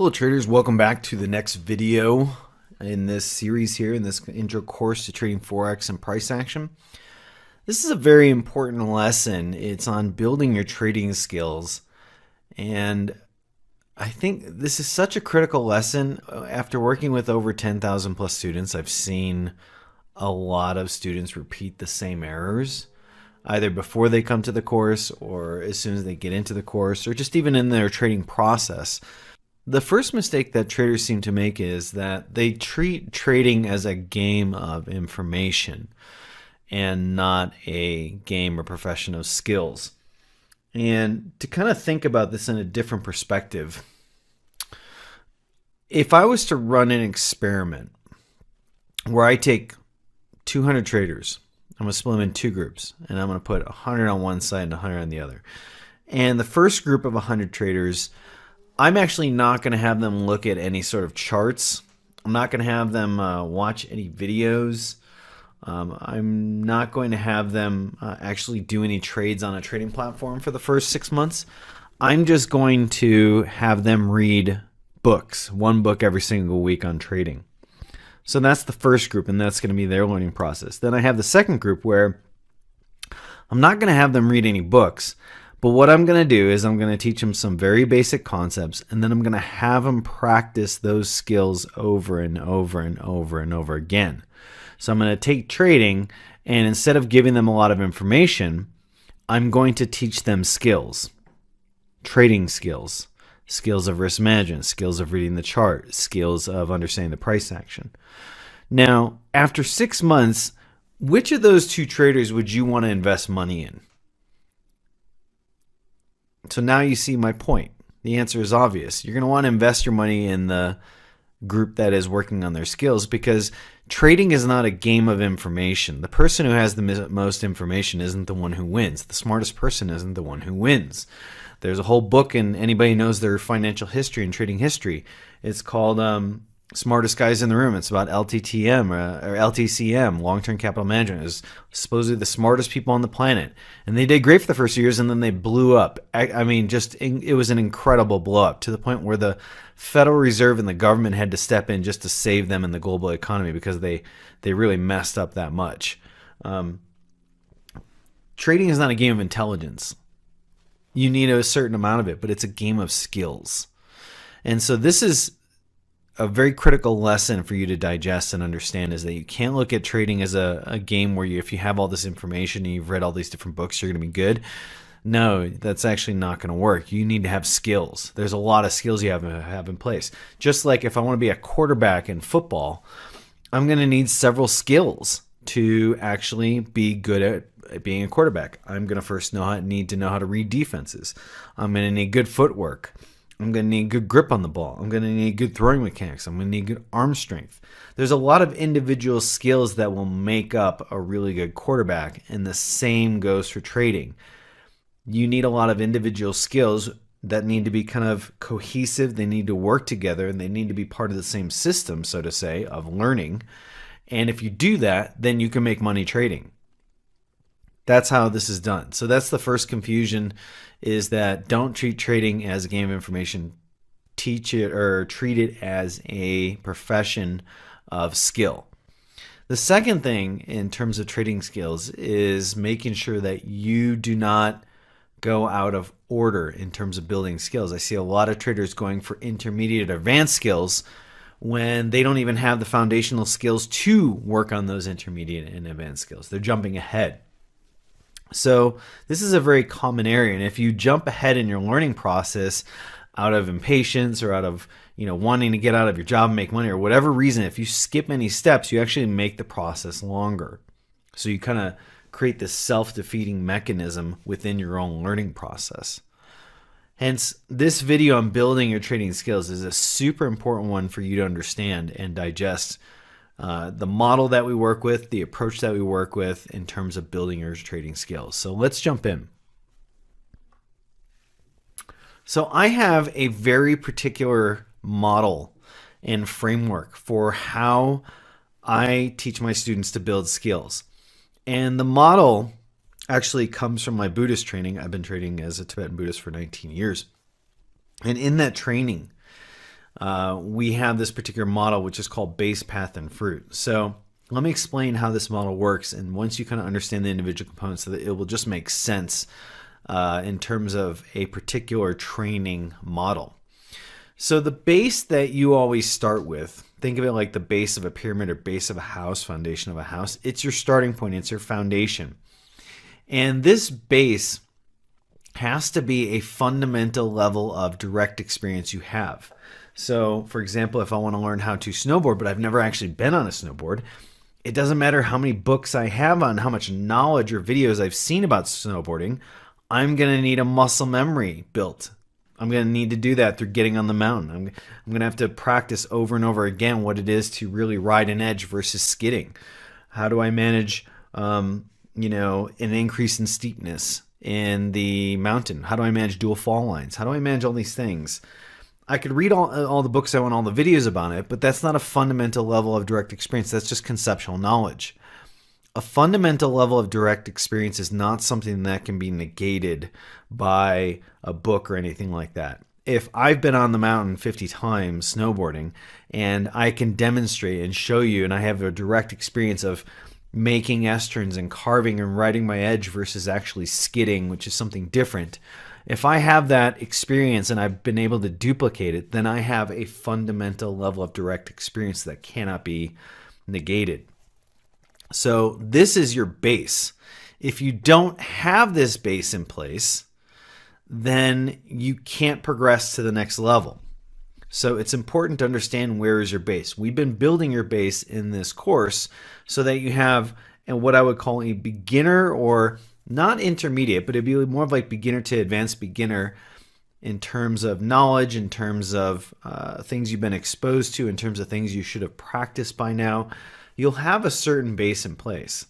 Hello traders, welcome back to the next video in this series here, in this intro course to trading Forex and price action. This is a very important lesson. It's on building your trading skills, and I think this is such a critical lesson. After working with over 10,000 plus students, I've seen a lot of students repeat the same errors, either before they come to the course or as soon as they get into the course, or just even in their trading process. The first mistake that traders seem to make is that they treat trading as a game of information and not a game or profession of skills. And to kind of think about this in a different perspective, if I was to run an experiment where I take 200 traders, I'm going to split them in two groups, and I'm going to put 100 on one side and 100 on the other. And the first group of 100 traders, I'm actually not going to have them look at any sort of charts. I'm not going to have them watch any videos. I'm not going to have them actually do any trades on a trading platform for the first 6 months. I'm just going to have them read books, one book every single week on trading. So that's the first group, and that's going to be their learning process. Then I have the second group where I'm not going to have them read any books. But what I'm going to do is I'm going to teach them some very basic concepts, and then I'm going to have them practice those skills over and over and over and over again. So I'm going to take trading, and instead of giving them a lot of information, I'm going to teach them skills, trading skills, skills of risk management, skills of reading the chart, skills of understanding the price action. Now, after 6 months, which of those two traders would you want to invest money in? So now you see my point. The answer is obvious. You're going to want to invest your money in the group that is working on their skills, because trading is not a game of information. The person who has the most information isn't the one who wins. The smartest person isn't the one who wins. There's a whole book, and anybody knows their financial history and trading history. It's called Smartest Guys in the Room. It's about LTTM or LTCM, long-term capital management. It was supposedly the smartest people on the planet, and they did great for the first few years, and then they blew up. I mean, it was an incredible blow up, to the point where the Federal Reserve and the government had to step in just to save them in the global economy, because they really messed up that much. Trading is not a game of intelligence. You need a certain amount of it, but it's a game of skills. And so this is a very critical lesson for you to digest and understand, is that you can't look at trading as a game where if you have all this information and you've read all these different books, you're going to be good. No, that's actually not going to work. You need to have skills. There's a lot of skills you have to have in place. Just like if I want to be a quarterback in football, I'm going to need several skills to actually be good at being a quarterback. I'm going to first need to know how to read defenses. I'm going to need good footwork. I'm going to need good grip on the ball. I'm going to need good throwing mechanics. I'm going to need good arm strength. There's a lot of individual skills that will make up a really good quarterback, and the same goes for trading. You need a lot of individual skills that need to be kind of cohesive. They need to work together, and they need to be part of the same system, so to say, of learning. And if you do that, then you can make money trading. That's how this is done. So that's the first confusion, is that don't treat trading as a game of information. Teach it or treat it as a profession of skill. The second thing in terms of trading skills is making sure that you do not go out of order in terms of building skills. I see a lot of traders going for intermediate advanced skills when they don't even have the foundational skills to work on those intermediate and advanced skills. They're jumping ahead. So this is a very common area, and if you jump ahead in your learning process out of impatience or out of wanting to get out of your job and make money or whatever reason, if you skip any steps, you actually make the process longer. So you kind of create this self-defeating mechanism within your own learning process. Hence, this video on building your trading skills is a super important one for you to understand and digest. The model that we work with, the approach that we work with in terms of building your trading skills. So let's jump in. So I have a very particular model and framework for how I teach my students to build skills. And the model actually comes from my Buddhist training. I've been training as a Tibetan Buddhist for 19 years. And in that training, we have this particular model, which is called base, path, and fruit. So let me explain how this model works. And once you kind of understand the individual components, so that it will just make sense in terms of a particular training model. So the base that you always start with, think of it like the base of a pyramid or base of a house, foundation of a house. It's your starting point. It's your foundation. And this base has to be a fundamental level of direct experience you have. So, for example, if I want to learn how to snowboard, but I've never actually been on a snowboard, it doesn't matter how many books I have on how much knowledge or videos I've seen about snowboarding, I'm going to need a muscle memory built. I'm going to need to do that through getting on the mountain. I'm going to have to practice over and over again what it is to really ride an edge versus skidding. How do I manage, an increase in steepness in the mountain? How do I manage dual fall lines? How do I manage all these things? I could read all the books I want, all the videos about it, but that's not a fundamental level of direct experience. That's just conceptual knowledge. A fundamental level of direct experience is not something that can be negated by a book or anything like that. If I've been on the mountain 50 times snowboarding and I can demonstrate and show you, and I have a direct experience of making S-turns and carving and riding my edge versus actually skidding, which is something different. If I have that experience and I've been able to duplicate it, then I have a fundamental level of direct experience that cannot be negated. So this is your base. If you don't have this base in place, then you can't progress to the next level. So it's important to understand where is your base. We've been building your base in this course so that you have what I would call a beginner, or not intermediate, but it'd be more of like beginner to advanced beginner in terms of knowledge, in terms of things you've been exposed to, in terms of things you should have practiced by now. You'll have a certain base in place.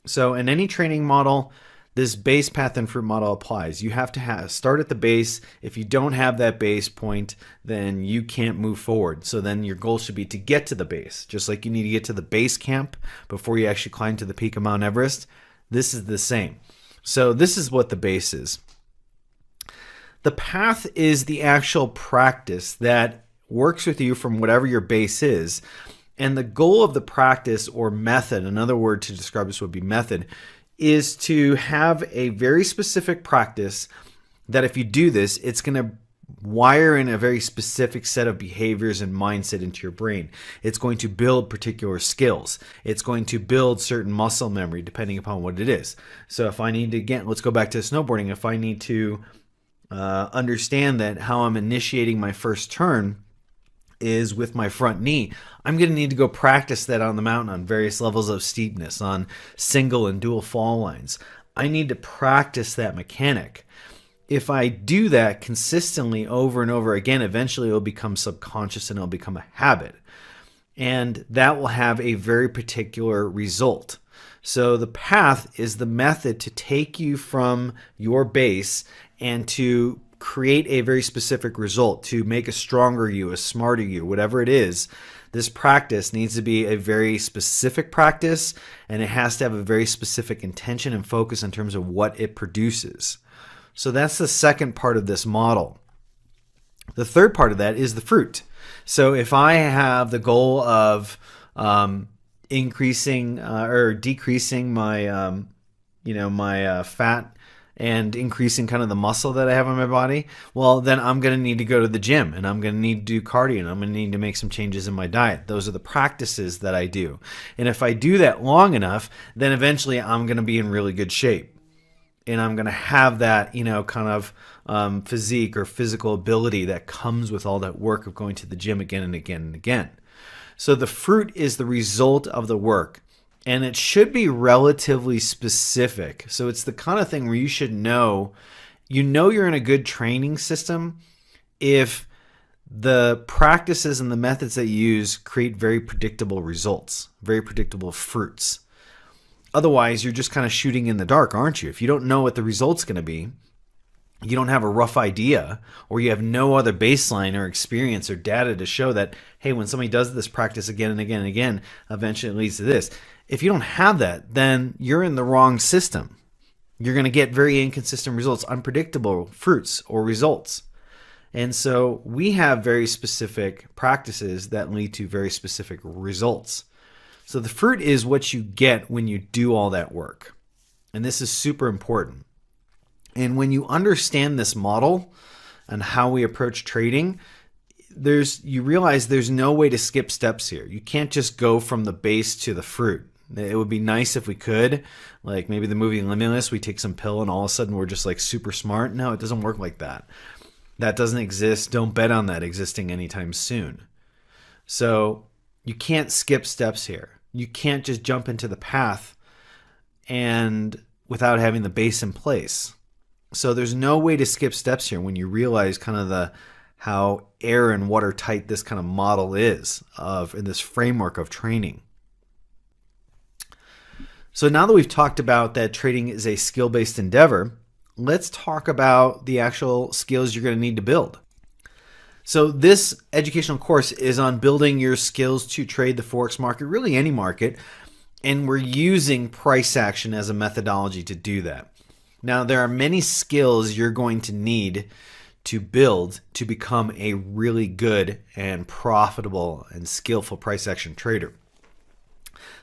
So in any training model, this base, path, and fruit model applies. You have to start at the base. If you don't have that base point, then you can't move forward. So then your goal should be to get to the base. Just like you need to get to the base camp before you actually climb to the peak of Mount Everest, this is the same. So this is what the base is. The path is the actual practice that works with you from whatever your base is. And the goal of the practice, or method, another word to describe this would be method, is to have a very specific practice that if you do this, it's going to wire in a very specific set of behaviors and mindset into your brain. It's going to build particular skills. It's going to build certain muscle memory depending upon what it is. So if I need to, again, let's go back to snowboarding. If I need to understand that how I'm initiating my first turn is with my front knee, I'm going to need to go practice that on the mountain on various levels of steepness, on single and dual fall lines. I need to practice that mechanic. If I do that consistently over and over again, eventually it will become subconscious and it'll become a habit. And that will have a very particular result. So the path is the method to take you from your base and to create a very specific result, to make a stronger you, a smarter you, whatever it is. This practice needs to be a very specific practice, and it has to have a very specific intention and focus in terms of what it produces. So that's the second part of this model. The third part of that is the fruit. So if I have the goal of increasing or decreasing my my fat and increasing kind of the muscle that I have on my body, well, then I'm going to need to go to the gym, and I'm going to need to do cardio, and I'm going to need to make some changes in my diet. Those are the practices that I do. And if I do that long enough, then eventually I'm going to be in really good shape. And I'm going to have that, kind of physique or physical ability that comes with all that work of going to the gym again and again and again. So the fruit is the result of the work. And it should be relatively specific. So it's the kind of thing where you should know, you're in a good training system if the practices and the methods that you use create very predictable results, very predictable fruits. Otherwise, you're just kind of shooting in the dark, aren't you? If you don't know what the result's going to be, you don't have a rough idea, or you have no other baseline or experience or data to show that, hey, when somebody does this practice again and again and again, eventually it leads to this. If you don't have that, then you're in the wrong system. You're going to get very inconsistent results, unpredictable fruits or results. And so we have very specific practices that lead to very specific results. So the fruit is what you get when you do all that work. And this is super important. And when you understand this model and how we approach trading, you realize there's no way to skip steps here. You can't just go from the base to the fruit. It would be nice if we could, like maybe the movie Limitless, we take some pill and all of a sudden we're just like super smart. No, it doesn't work like that. That doesn't exist. Don't bet on that existing anytime soon. So you can't skip steps here. You can't just jump into the path and without having the base in place. So there's no way to skip steps here when you realize kind of how air and watertight this kind of model is in this framework of training. So now that we've talked about that trading is a skill-based endeavor, let's talk about the actual skills you're going to need to build. So this educational course is on building your skills to trade the Forex market, really any market, and we're using price action as a methodology to do that. Now, there are many skills you're going to need to build to become a really good and profitable and skillful price action trader.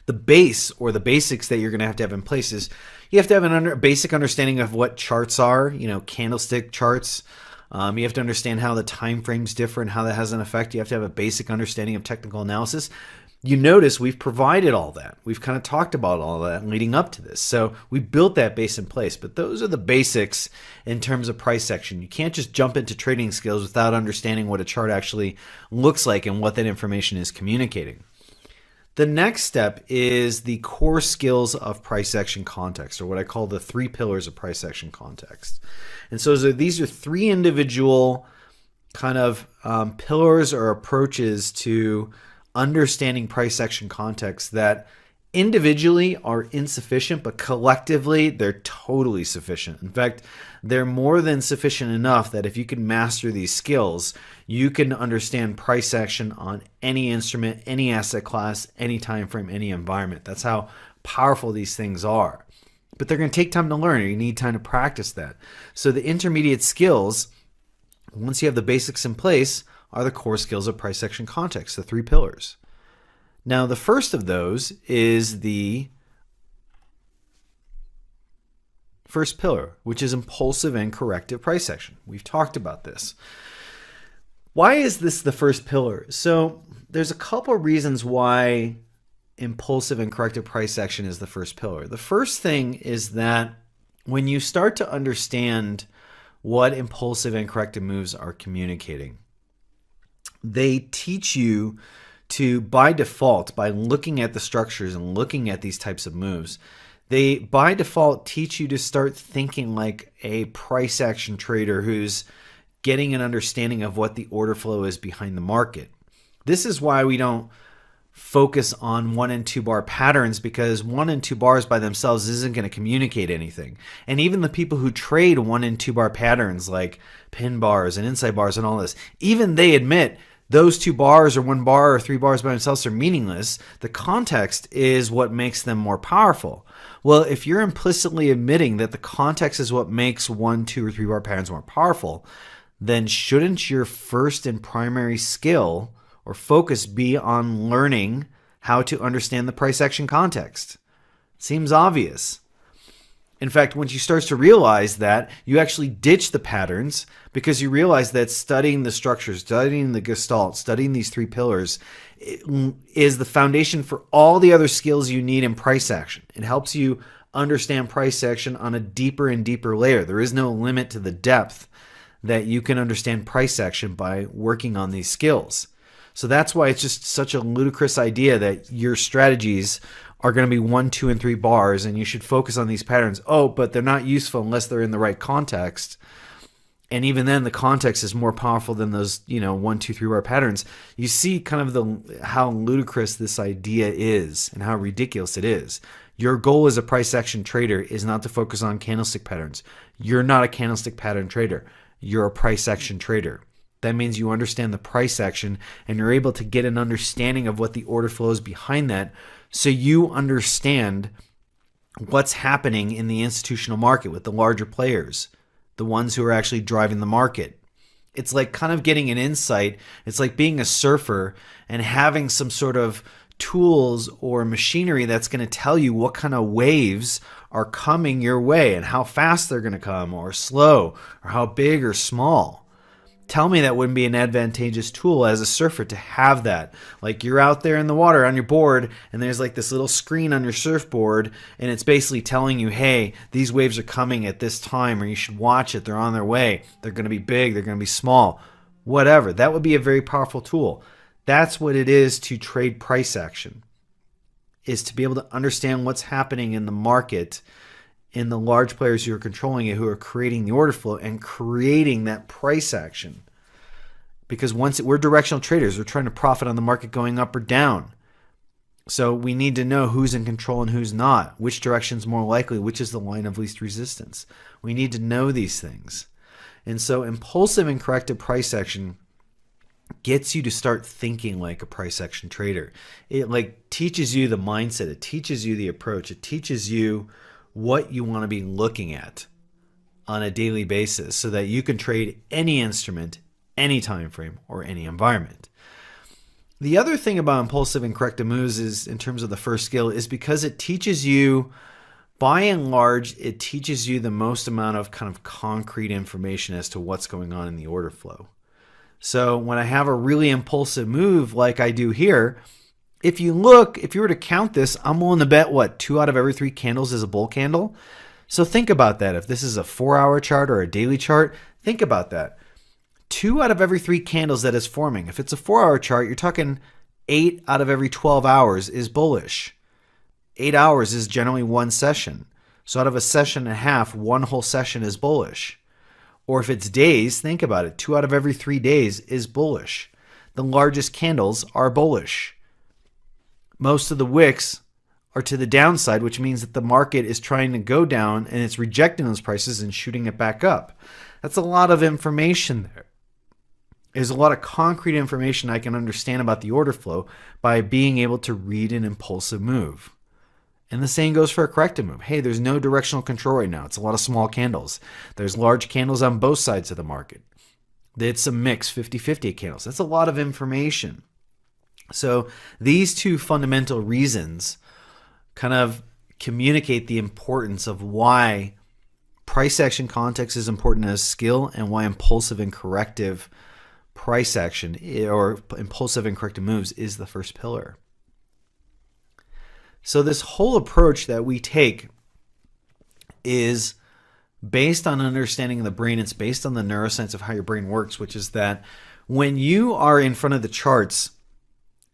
The base or the basics that you're going to have in place is you have to have a basic understanding of what charts are, candlestick charts. You have to understand how the time frames differ and how that has an effect. You have to have a basic understanding of technical analysis. You notice we've provided all that. We've kind of talked about all that leading up to this. So we built that base in place, but those are the basics in terms of price action. You can't just jump into trading skills without understanding what a chart actually looks like and what that information is communicating. The next step is the core skills of price action context, or what I call the 3 pillars of price action context. And so these are 3 individual kind of pillars or approaches to understanding price action context that individually are insufficient, but collectively they're totally sufficient. In fact, they're more than sufficient enough that if you can master these skills, you can understand price action on any instrument, any asset class, any time frame, any environment. That's how powerful these things are. But they're going to take time to learn, or you need time to practice that. So the intermediate skills, once you have the basics in place, are the core skills of price action context, the 3 pillars. Now, the first of those is the first pillar, which is impulsive and corrective price action. We've talked about this. Why is this the first pillar? So there's a couple of reasons why impulsive and corrective price action is the first pillar. The first thing is that when you start to understand what impulsive and corrective moves are communicating, they teach you to, by default, by looking at the structures and looking at these types of moves, they by default teach you to start thinking like a price action trader who's getting an understanding of what the order flow is behind the market. This is why we don't focus on 1 and 2 bar patterns, because 1 and 2 bars by themselves isn't going to communicate anything. And even the people who trade 1 and 2 bar patterns like pin bars and inside bars and all this, even they admit those 2 bars or 1 bar or 3 bars by themselves are meaningless. The context is what makes them more powerful. Well, if you're implicitly admitting that the context is what makes 1, 2, or 3 bar patterns more powerful, then shouldn't your first and primary skill or focus be on learning how to understand the price action context? Seems obvious. In fact, once you start to realize that, you actually ditch the patterns because you realize that studying the structures, studying the gestalt, studying these 3 pillars is the foundation for all the other skills you need in price action. It helps you understand price action on a deeper and deeper layer. There is no limit to the depth that you can understand price action by working on these skills. So that's why it's just such a ludicrous idea that your strategies are going to be 1, 2, and 3 bars, and you should focus on these patterns. Oh, but they're not useful unless they're in the right context. And even then, the context is more powerful than those, 1, 2, 3 bar patterns. You see kind of how ludicrous this idea is and how ridiculous it is. Your goal as a price action trader is not to focus on candlestick patterns. You're not a candlestick pattern trader. You're a price action trader. That means you understand the price action and you're able to get an understanding of what the order flow is behind that, so you understand what's happening in the institutional market with the larger players, the ones who are actually driving the market. It's like kind of getting an insight. It's like being a surfer and having some sort of tools or machinery that's going to tell you what kind of waves are coming your way and how fast they're going to come, or slow, or how big or small. Tell me that wouldn't be an advantageous tool as a surfer to have that. Like you're out there in the water on your board and there's like this little screen on your surfboard and it's basically telling you, hey, these waves are coming at this time, or you should watch it. They're on their way. They're going to be big. They're going to be small. Whatever. That would be a very powerful tool. That's what it is to trade price action, is to be able to understand what's happening in the market, in the large players who are controlling it, who are creating the order flow and creating that price action. Because we're directional traders, we're trying to profit on the market going up or down. So we need to know who's in control and who's not, which direction is more likely, which is the line of least resistance. We need to know these things. And so impulsive and corrective price action gets you to start thinking like a price action trader. It like teaches you the mindset, it teaches you the approach, it teaches you what you want to be looking at on a daily basis so that you can trade any instrument, any time frame, or any environment. The other thing about impulsive and corrective moves is, in terms of the first skill, is because it teaches you, by and large, it teaches you the most amount of kind of concrete information as to what's going on in the order flow. So when I have a really impulsive move like I do here, if you were to count this, I'm willing to bet, 2 out of every 3 candles is a bull candle? So think about that. If this is a 4-hour chart or a daily chart, think about that. 2 out of every 3 candles that is forming. If it's a 4-hour chart, you're talking 8 out of every 12 hours is bullish. 8 hours is generally one session. So out of a session and a half, one whole session is bullish. Or if it's days, think about it. 2 out of every 3 days is bullish. The largest candles are bullish. Most of the wicks are to the downside, which means that the market is trying to go down and it's rejecting those prices and shooting it back up. That's a lot of information there. There's a lot of concrete information I can understand about the order flow by being able to read an impulsive move. And the same goes for a corrective move. Hey, there's no directional control right now. It's a lot of small candles. There's large candles on both sides of the market. It's a mix, 50-50 candles. That's a lot of information. So these two fundamental reasons kind of communicate the importance of why price action context is important as skill, and why impulsive and corrective price action, or impulsive and corrective moves, is the first pillar. So this whole approach that we take is based on understanding the brain. It's based on the neuroscience of how your brain works, which is that when you are in front of the charts,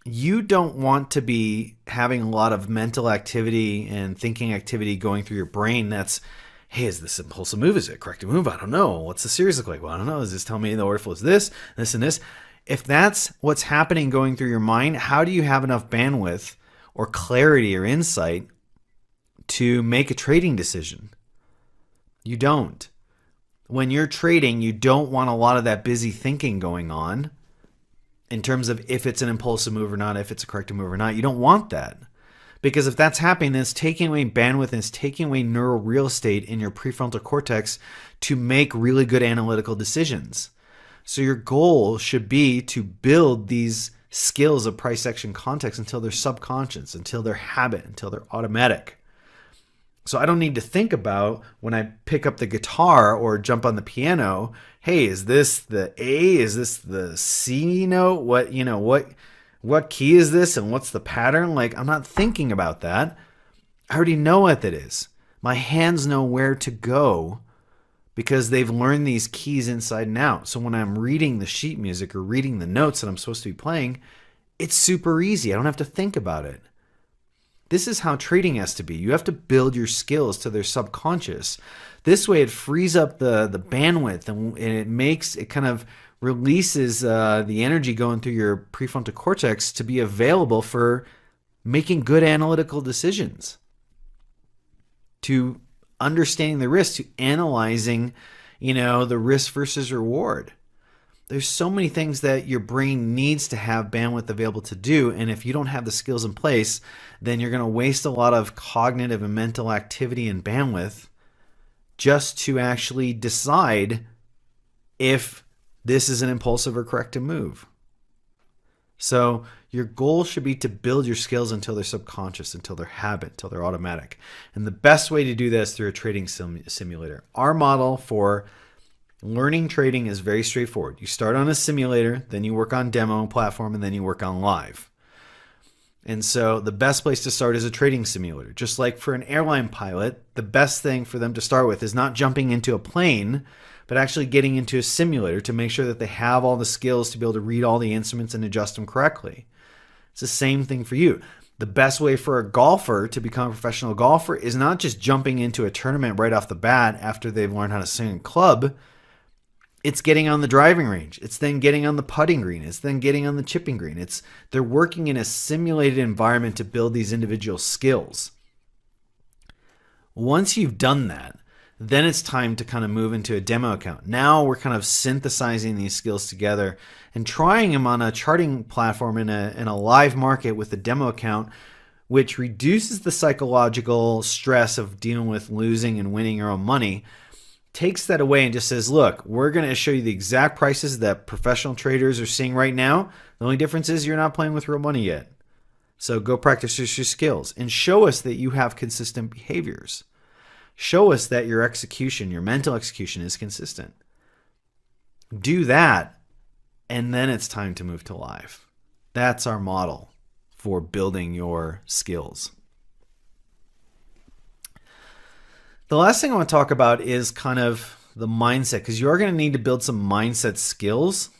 you don't want to be having a lot of mental activity and thinking activity going through your brain that's, hey, is this impulsive move? Is it a corrective move? I don't know. What's the series look like? Well, I don't know. Does this tell me the order flow is this, and this? If that's what's happening going through your mind, how do you have enough bandwidth or clarity or insight to make a trading decision? You don't. When you're trading, you don't want a lot of that busy thinking going on in terms of if it's an impulsive move or not, if it's a corrective move or not. You don't want that. Because if that's happening, then it's taking away bandwidth and it's taking away neural real estate in your prefrontal cortex to make really good analytical decisions. So your goal should be to build these skills of price action context until they're subconscious, until they're habit, until they're automatic. So I don't need to think about, when I pick up the guitar or jump on the piano, hey, is this the A? Is this the C note? What key is this and what's the pattern? Like, I'm not thinking about that. I already know what that is. My hands know where to go because they've learned these keys inside and out. So when I'm reading the sheet music or reading the notes that I'm supposed to be playing, it's super easy. I don't have to think about it. This is how trading has to be. You have to build your skills to their subconscious. This way it frees up the bandwidth, and it kind of releases the energy going through your prefrontal cortex to be available for making good analytical decisions, to understanding the risk, to analyzing, the risk versus reward. There's so many things that your brain needs to have bandwidth available to do, and if you don't have the skills in place, then you're going to waste a lot of cognitive and mental activity and bandwidth just to actually decide if this is an impulsive or corrective move. So your goal should be to build your skills until they're subconscious, until they're habit, until they're automatic. And the best way to do that is through a trading simulator. Our model for learning trading is very straightforward. You start on a simulator, then you work on demo platform, and then you work on live. And so the best place to start is a trading simulator. Just like for an airline pilot, the best thing for them to start with is not jumping into a plane, but actually getting into a simulator to make sure that they have all the skills to be able to read all the instruments and adjust them correctly. It's the same thing for you. The best way for a golfer to become a professional golfer is not just jumping into a tournament right off the bat after they've learned how to swing a club. It's getting on the driving range. It's then getting on the putting green. It's then getting on the chipping green. They're working in a simulated environment to build these individual skills. Once you've done that, then it's time to kind of move into a demo account. Now we're kind of synthesizing these skills together and trying them on a charting platform in a live market with a demo account, which reduces the psychological stress of dealing with losing and winning your own money, takes that away and just says, look, we're going to show you the exact prices that professional traders are seeing right now. The only difference is you're not playing with real money yet. So go practice your skills and show us that you have consistent behaviors. Show us that your execution, your mental execution is consistent. Do that, and then it's time to move to live. That's our model for building your skills. The last thing I want to talk about is kind of the mindset, because you're going to need to build some mindset skills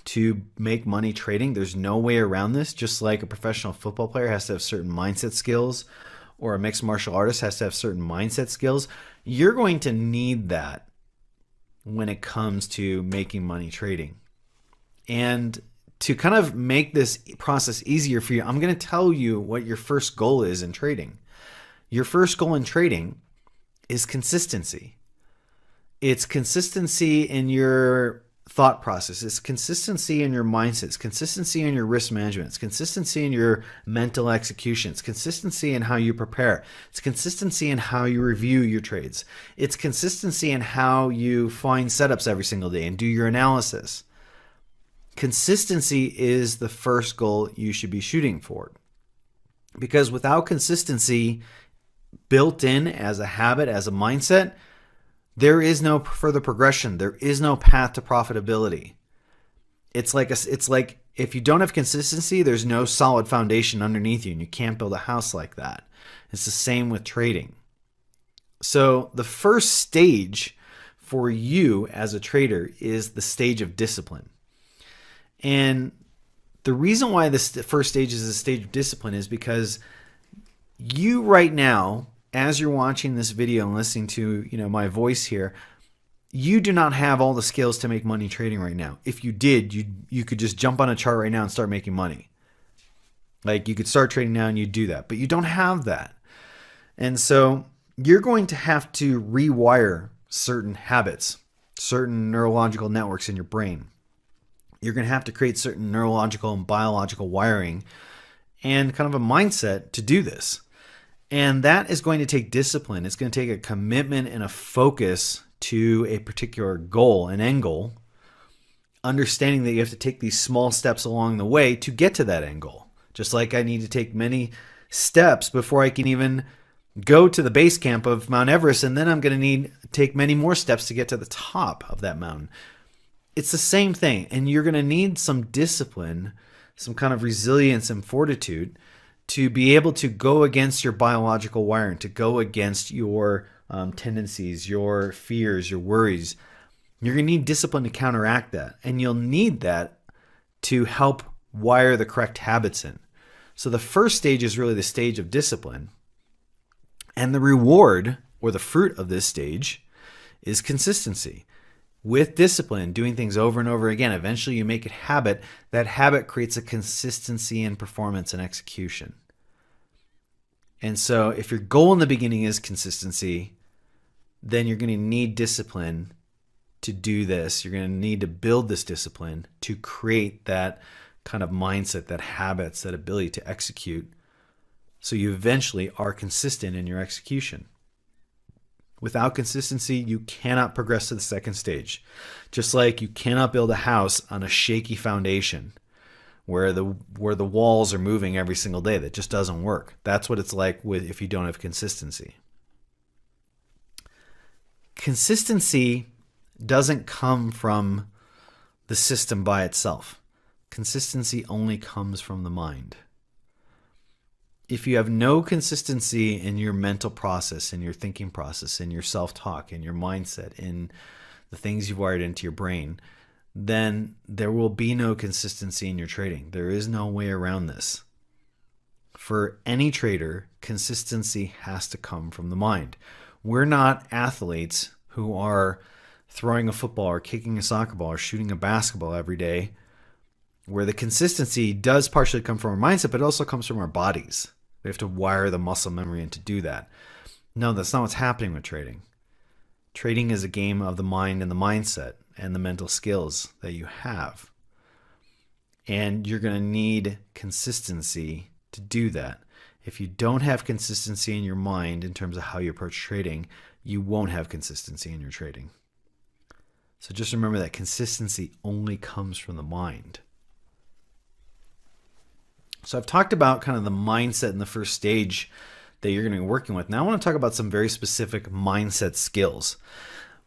to make money trading. There's no way around this. Just like a professional football player has to have certain mindset skills, or a mixed martial artist has to have certain mindset skills, you're going to need that when it comes to making money trading. And to kind of make this process easier for you, I'm going to tell you what your first goal is in trading. Your first goal in trading is consistency. It's consistency in your thought process. It's consistency in your mindset. It's consistency in your risk management. It's consistency in your mental execution. It's consistency in how you prepare. It's consistency in how you review your trades. It's consistency in how you find setups every single day and do your analysis. Consistency is the first goal you should be shooting for. Because without consistency built in as a habit, as a mindset, there is no further progression. There is no path to profitability. It's like if you don't have consistency, there's no solid foundation underneath you, and you can't build a house like that. It's the same with trading. So the first stage for you as a trader is the stage of discipline. And the reason why this first stage is a stage of discipline is because you right now, as you're watching this video and listening to, my voice here, you do not have all the skills to make money trading right now. If you did, you could just jump on a chart right now and start making money. Like you could start trading now and you do that, but you don't have that. And so you're going to have to rewire certain habits, certain neurological networks in your brain. You're going to have to create certain neurological and biological wiring and kind of a mindset to do this. And that is going to take discipline. It's going to take a commitment and a focus to a particular goal, an end goal, understanding that you have to take these small steps along the way to get to that end goal. Just like I need to take many steps before I can even go to the base camp of Mount Everest, and then I'm going to take many more steps to get to the top of that mountain. It's the same thing, and you're going to need some discipline, some kind of resilience and fortitude to be able to go against your biological wiring, to go against your tendencies, your fears, your worries. You're going to need discipline to counteract that, and you'll need that to help wire the correct habits in. So the first stage is really the stage of discipline, and the reward or the fruit of this stage is consistency. With discipline, doing things over and over again, eventually you make it habit. That habit creates a consistency in performance and execution. And so if your goal in the beginning is consistency, then you're going to need discipline to do this. You're going to need to build this discipline to create that kind of mindset, that habits, that ability to execute, so you eventually are consistent in your execution. Without consistency, you cannot progress to the second stage. Just like you cannot build a house on a shaky foundation where the walls are moving every single day. That just doesn't work. That's what it's like if you don't have consistency. Consistency doesn't come from the system by itself. Consistency only comes from the mind. If you have no consistency in your mental process, in your thinking process, in your self-talk, in your mindset, in the things you've wired into your brain, then there will be no consistency in your trading. There is no way around this. For any trader, consistency has to come from the mind. We're not athletes who are throwing a football or kicking a soccer ball or shooting a basketball every day, where the consistency does partially come from our mindset, but it also comes from our bodies. We have to wire the muscle memory in to do that. No, that's not what's happening with trading. Trading is a game of the mind and the mindset and the mental skills that you have. And you're going to need consistency to do that. If you don't have consistency in your mind in terms of how you approach trading, you won't have consistency in your trading. So just remember that consistency only comes from the mind. So I've talked about kind of the mindset in the first stage that you're going to be working with. Now I want to talk about some very specific mindset skills.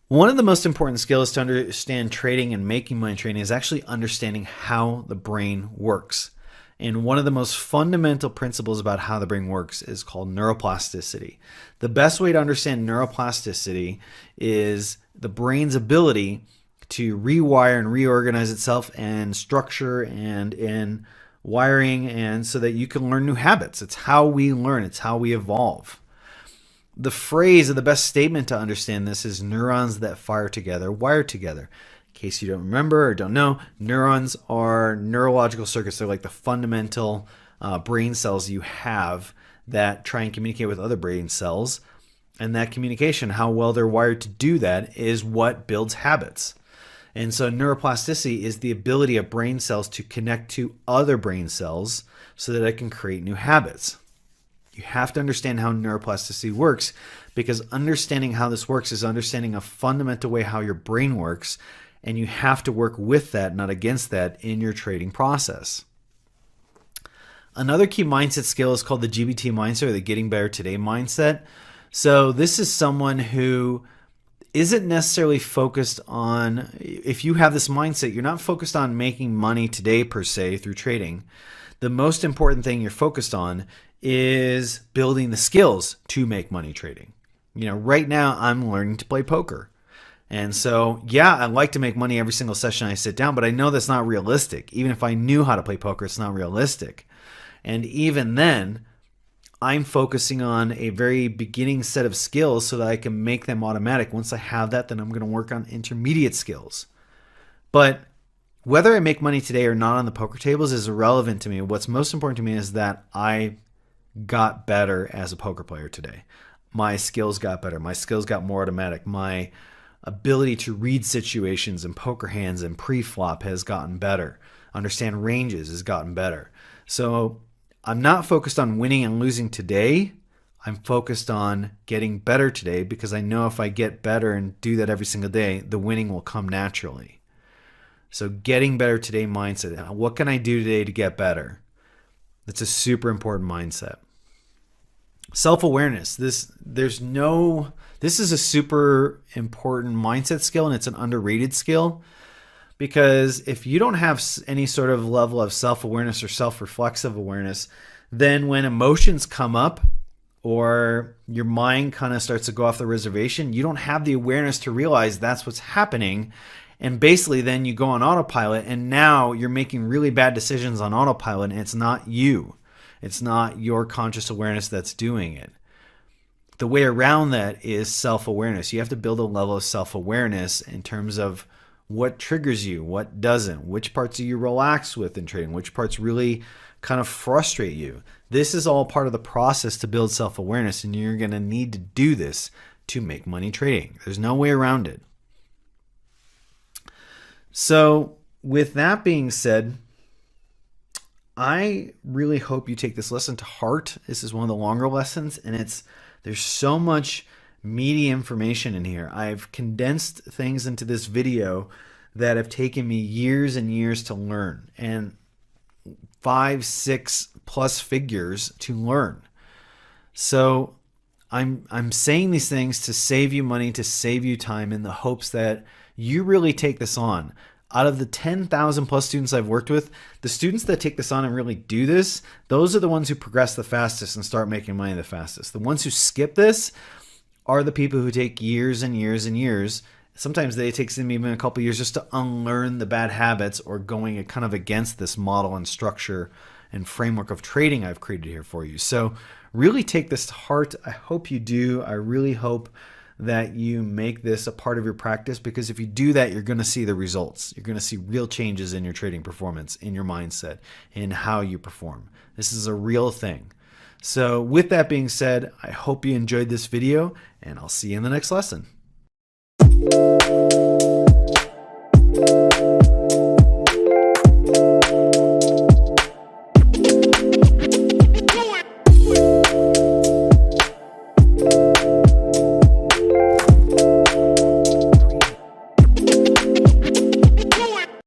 One of the most important skills to understand trading and making money trading is actually understanding how the brain works. And one of the most fundamental principles about how the brain works is called neuroplasticity. The best way to understand neuroplasticity is the brain's ability to rewire and reorganize itself and structure and in wiring, and so that you can learn new habits. It's how we learn. It's how we evolve. The phrase or the best statement to understand this is neurons that fire together, wire together. In case you don't remember or don't know, neurons are neurological circuits. They're like the fundamental brain cells you have that try and communicate with other brain cells. And that communication, how well they're wired to do that, is what builds habits. And so neuroplasticity is the ability of brain cells to connect to other brain cells so that it can create new habits. You have to understand how neuroplasticity works, because understanding how this works is understanding a fundamental way how your brain works, and you have to work with that, not against that, in your trading process. Another key mindset skill is called the GBT mindset, or the Getting Better Today mindset. So this is someone who isn't necessarily focused on, if you have this mindset, you're not focused on making money today per se through trading. The most important thing you're focused on is building the skills to make money trading. You know, right now I'm learning to play poker. And so, yeah, I like to make money every single session I sit down, but I know that's not realistic. Even if I knew how to play poker, it's not realistic. And even then, I'm focusing on a very beginning set of skills so that I can make them automatic. Once I have that, then I'm going to work on intermediate skills. But whether I make money today or not on the poker tables is irrelevant to me. What's most important to me is that I got better as a poker player today. My skills got better. My skills got more automatic. My ability to read situations and poker hands and pre-flop has gotten better. Understand ranges has gotten better. So I'm not focused on winning and losing today. I'm focused on getting better today, because I know if I get better and do that every single day, the winning will come naturally. So getting better today mindset. What can I do today to get better? That's a super important mindset. Self-awareness. This is a super important mindset skill, and it's an underrated skill. Because if you don't have any sort of level of self-awareness or self-reflexive awareness, then when emotions come up or your mind kind of starts to go off the reservation, you don't have the awareness to realize that's what's happening. And basically then you go on autopilot, and now you're making really bad decisions on autopilot, and it's not you. It's not your conscious awareness that's doing it. The way around that is self-awareness. You have to build a level of self-awareness in terms of what triggers you, what doesn't, which parts do you relax with in trading, which parts really kind of frustrate you. This is all part of the process to build self-awareness, and you're going to need to do this to make money trading. There's no way around it. So with that being said, I really hope you take this lesson to heart. This is one of the longer lessons, and there's so much meaty information in here. I've condensed things into this video that have taken me years and years to learn, and 5, 6 plus figures to learn. So I'm saying these things to save you money, to save you time, in the hopes that you really take this on. Out of the 10,000 plus students I've worked with, the students that take this on and really do this, those are the ones who progress the fastest and start making money the fastest. The ones who skip this are the people who take years and years and years. Sometimes it takes them even a couple years just to unlearn the bad habits, or going kind of against this model and structure and framework of trading I've created here for you. So really take this to heart. I hope you do. I really hope that you make this a part of your practice, because if you do that, you're going to see the results. You're going to see real changes in your trading performance, in your mindset, in how you perform. This is a real thing. So with that being said, I hope you enjoyed this video, and I'll see you in the next lesson.